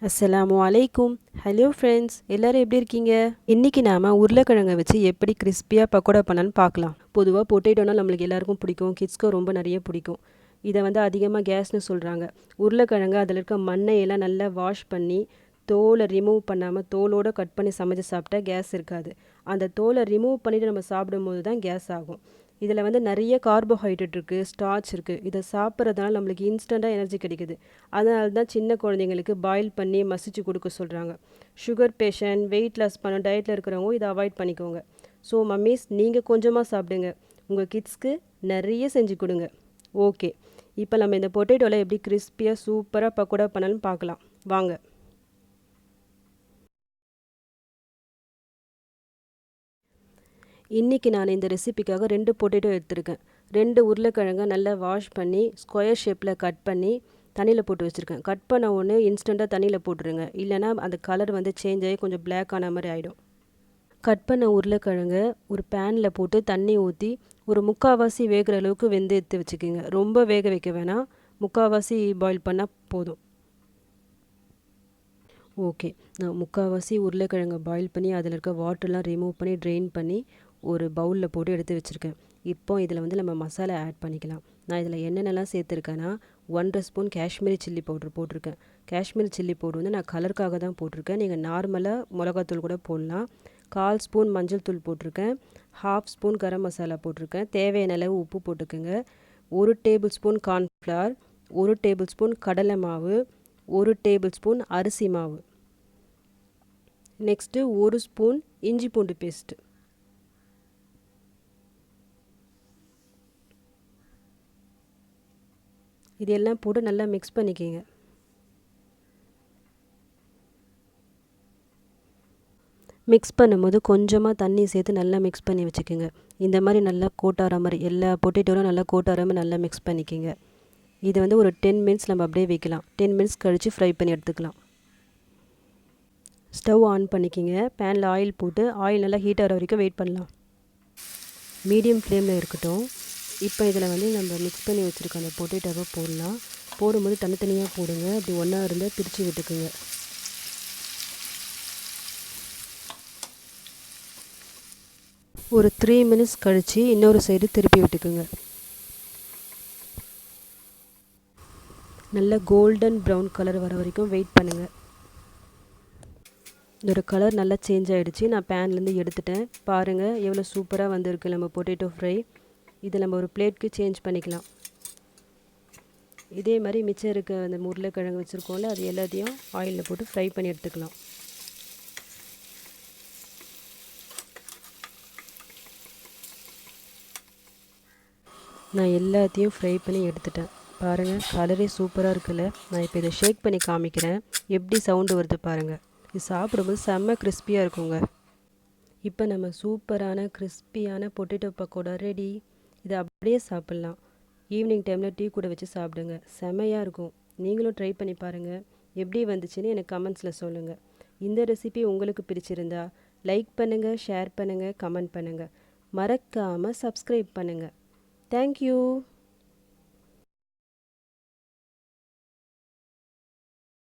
அஸ்ஸலாமு அலைக்கும். Hello friends, எல்லோரும் எப்படி இருக்கீங்க? இன்றைக்கி நாம் உருளைக்கிழங்கை வச்சு எப்படி கிறிஸ்பியாக பக்கோடா பண்ணலான்னு பார்க்கலாம். பொதுவாக பொட்டேட்டோனா நம்மளுக்கு எல்லாருக்கும் பிடிக்கும், கிட்ஸ்க்கும் ரொம்ப நிறைய பிடிக்கும். இதை அதிகமாக கேஸ்னு சொல்கிறாங்க. உருளைக்கிழங்கு அதில் இருக்க மண்ணையெல்லாம் நல்லா வாஷ் பண்ணி தோலை ரிமூவ் பண்ணாமல் தோலோடு கட் பண்ணி சமைச்சு சாப்பிட்டா கேஸ் இருக்காது. அந்த தோலை ரிமூவ் பண்ணிவிட்டு நம்ம சாப்பிடும்போது தான் கேஸ் ஆகும். இதில் நிறைய கார்போஹைட்ரேட் இருக்குது, ஸ்டார்ச் இருக்குது. இதை சாப்பிட்றதுனால நம்மளுக்கு இன்ஸ்டண்ட்டாக எனர்ஜி கிடைக்குது. அதனால தான் சின்ன குழந்தைங்களுக்கு பாயில் பண்ணி மசிச்சு கொடுக்க சொல்கிறாங்க. சுகர் பேஷண்ட், வெயிட் லாஸ் பண்ண டயட்டில் இருக்கிறவங்க இதை அவாய்ட் பண்ணிக்கோங்க. ஸோ மம்மீஸ், நீங்கள் கொஞ்சமாக சாப்பிடுங்க, உங்கள் கிட்ஸ்க்கு நிறைய செஞ்சு கொடுங்க. ஓகே, இப்போ நம்ம இந்த பொட்டேட்டோவில் எப்படி கிறிஸ்பியாக சூப்பராக பக்கோடா பண்ணலான்னு பார்க்கலாம் வாங்க. இன்றைக்கி நான் இந்த ரெசிபிக்காக 2 பொட்டேட்டோ எடுத்திருக்கேன். 2 உருளைக்கிழங்கை நல்லா வாஷ் பண்ணி ஸ்கொயர் ஷேப்பில் கட் பண்ணி தண்ணியில் போட்டு வச்சுருக்கேன். கட் பண்ண ஒன்று இன்ஸ்டண்ட்டாக தண்ணியில் போட்டுருங்க, இல்லைனா அந்த கலர் சேஞ்ச் ஆகி கொஞ்சம் பிளாக் ஆன மாதிரி ஆகிடும். கட் பண்ண உருளைக்கிழங்கை ஒரு பேனில் போட்டு தண்ணி ஊற்றி ஒரு 3/4 வேகிற அளவுக்கு வெந்து எடுத்து வச்சுக்கோங்க. ரொம்ப வேக வைக்க வேணாம், 3/4 பாயில் பண்ணால் போதும். ஓகே, நான் 3/4 உருளைக்கிழங்கை பாயில் பண்ணி அதில் இருக்க வாட்டர்லாம் ரிமூவ் பண்ணி ட்ரெயின் பண்ணி ஒரு பவுலில் போட்டு எடுத்து வச்சுருக்கேன். இப்போ இதில் நம்ம மசாலா ஆட் பண்ணிக்கலாம். நான் இதில் என்னென்னலாம் சேர்த்துருக்கேன்னா 1/2 ஸ்பூன் காஷ்மீரி சில்லி பவுடர் போட்டிருக்கேன். காஷ்மீரி சில்லி பவுடர் நான் கலருக்காக தான் போட்டிருக்கேன். நீங்கள் நார்மலாக மிளகாத்தூள் கூட போடலாம். 1/4 ஸ்பூன் மஞ்சள் தூள் போட்டிருக்கேன். 1/2 ஸ்பூன் கரம் மசாலா போட்டிருக்கேன். தேவையான அளவு உப்பு போட்டுக்கோங்க. 1 table spoon cornflour, 1 table spoon கடலை மாவு, 1 டேபிள் ஸ்பூன் அரிசி மாவு, நெக்ஸ்ட்டு 1 ஸ்பூன் இஞ்சி பூண்டு பேஸ்ட்டு, இது எல்லாம் போட்டு நல்லா மிக்ஸ் பண்ணிக்கிங்க. மிக்ஸ் பண்ணும்போது கொஞ்சமாக தண்ணி சேர்த்து நல்லா மிக்ஸ் பண்ணி வச்சுக்கோங்க. இந்த மாதிரி நல்லா கோட்டார மாதிரி எல்லா பொட்டேட்டோவும் நல்லா கோட்டார மாதிரி நல்லா மிக்ஸ் பண்ணிக்கிங்க. இது ஒரு 10 மினிட்ஸ் நம்ம அப்படியே வைக்கலாம். 10 மினிட்ஸ் கழித்து ஃப்ரை பண்ணி எடுத்துக்கலாம். ஸ்டவ் ஆன் பண்ணிக்கிங்க. பேனில் ஆயில் போட்டு ஆயில் நல்லா ஹீட் ஆகிற வரைக்கும் வெயிட் பண்ணலாம். மீடியம் ஃப்ளேமில் இருக்கட்டும். இப்போ இதில் நம்ம மிக்ஸ் பண்ணி வச்சுருக்க அந்த பொட்டேட்டோவை போடலாம். போடும்போது தனித்தனியாக போடுங்க, அப்படி ஒன்றா இருந்தால் பிரித்து விட்டுக்குங்க. ஒரு 3 மினிட்ஸ் கழித்து இன்னொரு சைடு திருப்பி விட்டுக்குங்க. நல்லா கோல்டன் ப்ரௌன் கலர் வர வரைக்கும் வெயிட் பண்ணுங்கள். இதோட கலர் நல்லா சேஞ்ச் ஆகிடுச்சு. நான் பேன்லேருந்து எடுத்துட்டேன். பாருங்கள் எவ்வளோ சூப்பராக வந்திருக்கு நம்ம பொட்டேட்டோ ஃப்ரை. இதை நம்ம ஒரு பிளேட்க்கு சேஞ்ச் பண்ணிக்கலாம். இதே மாதிரி மிச்சம் இருக்க அந்த உருளைக்கிழங்கு வச்சுருக்கோம்ல, அது எல்லாத்தையும் ஆயிலில் போட்டு ஃப்ரை பண்ணி எடுத்துக்கலாம். நான் எல்லாத்தையும் ஃப்ரை பண்ணி எடுத்துட்டேன். பாருங்கள் கலரே சூப்பராக இருக்குல்ல. நான் இப்போ இதை ஷேக் பண்ணி காமிக்கிறேன், எப்படி சவுண்டு வருது பாருங்கள். இது சாப்பிடும்போது செம்ம கிறிஸ்பியாக இருக்குங்க. இப்போ நம்ம சூப்பரான கிறிஸ்பியான பொட்டேட்டோ பக்கோடா ரெடி. இதை அப்படியே சாப்பிட்லாம். ஈவினிங் டைமில் டீ கூட வச்சு சாப்பிடுங்க, செமையாக இருக்கும். நீங்களும் ட்ரை பண்ணி பாருங்கள். எப்படி வந்துச்சுன்னு எனக்கு கமெண்ட்ஸில் சொல்லுங்கள். இந்த ரெசிபி உங்களுக்கு பிடிச்சிருந்தா லைக் பண்ணுங்கள், ஷேர் பண்ணுங்கள், கமெண்ட் பண்ணுங்கள். மறக்காமல் சப்ஸ்கிரைப் பண்ணுங்கள். தேங்க்யூ.